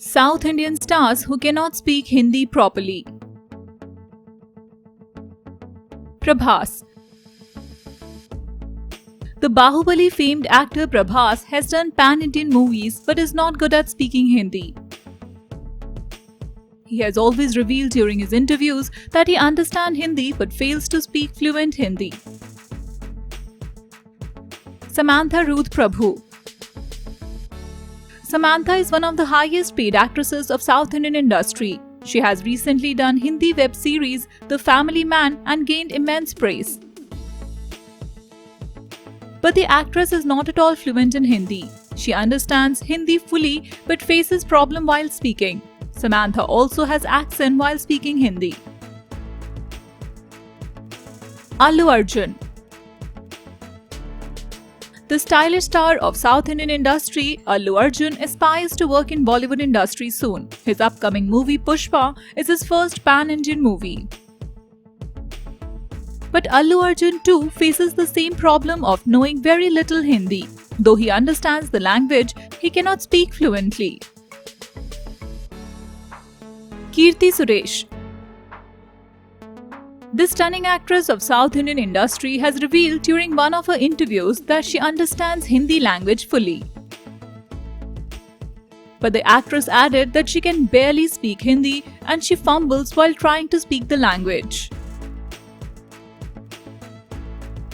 South Indian stars who cannot speak Hindi properly. Prabhas. The Bahubali famed actor Prabhas has done pan-Indian movies but is not good at speaking Hindi. He has always revealed during his interviews that he understands Hindi but fails to speak fluent Hindi. Samantha Ruth Prabhu. Samantha is one of the highest paid actresses of South Indian industry. She has recently done Hindi web series The Family Man and gained immense praise. But the actress is not at all fluent in Hindi. She understands Hindi fully but faces problem while speaking. Samantha also has accent while speaking Hindi. Allu Arjun. The stylish star of South Indian industry, Allu Arjun, aspires to work in Bollywood industry soon. His upcoming movie Pushpa is his first pan-Indian movie. But Allu Arjun too faces the same problem of knowing very little Hindi. Though he understands the language, he cannot speak fluently. Keerti Suresh. This stunning actress of South Indian industry has revealed during one of her interviews that she understands Hindi language fully. But the actress added that she can barely speak Hindi and she fumbles while trying to speak the language.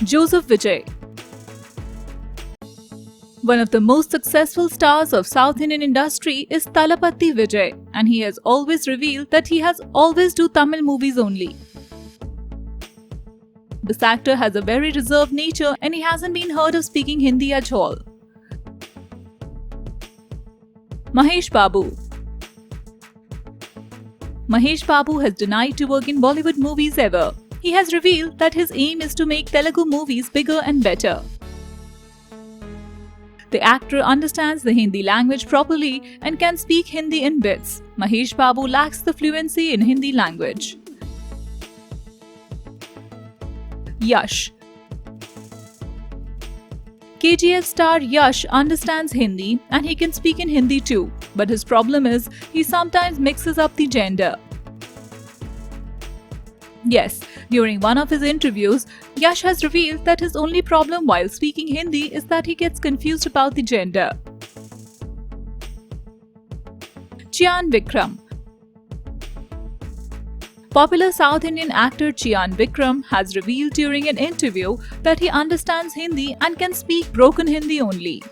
Joseph Vijay. One of the most successful stars of South Indian industry is Thalapathy Vijay, and he has always revealed that he has always do Tamil movies only. This actor has a very reserved nature and he hasn't been heard of speaking Hindi at all. Mahesh Babu. Mahesh Babu has denied to work in Bollywood movies ever. He has revealed that his aim is to make Telugu movies bigger and better. The actor understands the Hindi language properly and can speak Hindi in bits. Mahesh Babu lacks the fluency in Hindi language. Yash. KGF star Yash understands Hindi and he can speak in Hindi too, but his problem is he sometimes mixes up the gender. Yes, during one of his interviews, Yash has revealed that his only problem while speaking Hindi is that he gets confused about the gender. Chyan Vikram. Popular South Indian actor Chyan Vikram has revealed during an interview that he understands Hindi and can speak broken Hindi only.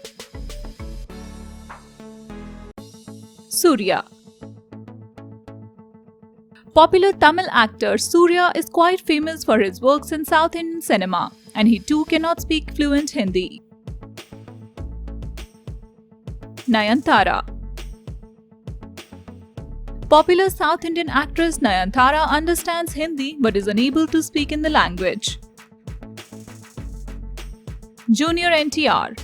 Surya. Popular Tamil actor Surya is quite famous for his works in South Indian cinema, and he too cannot speak fluent Hindi. Nayanthara. Popular South Indian actress Nayanthara understands Hindi but is unable to speak in the language. Junior NTR.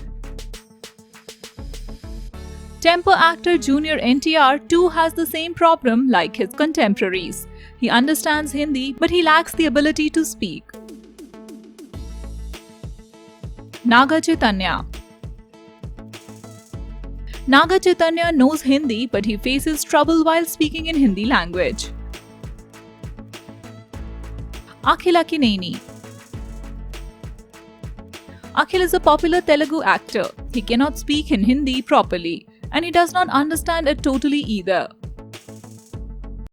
Temper actor Junior NTR too has the same problem like his contemporaries. He understands Hindi but he lacks the ability to speak. Naga Chaitanya. Naga Chaitanya knows Hindi but he faces trouble while speaking in Hindi language. Akhil Akkineni. Akhil is a popular Telugu actor. He cannot speak in Hindi properly and he does not understand it totally either.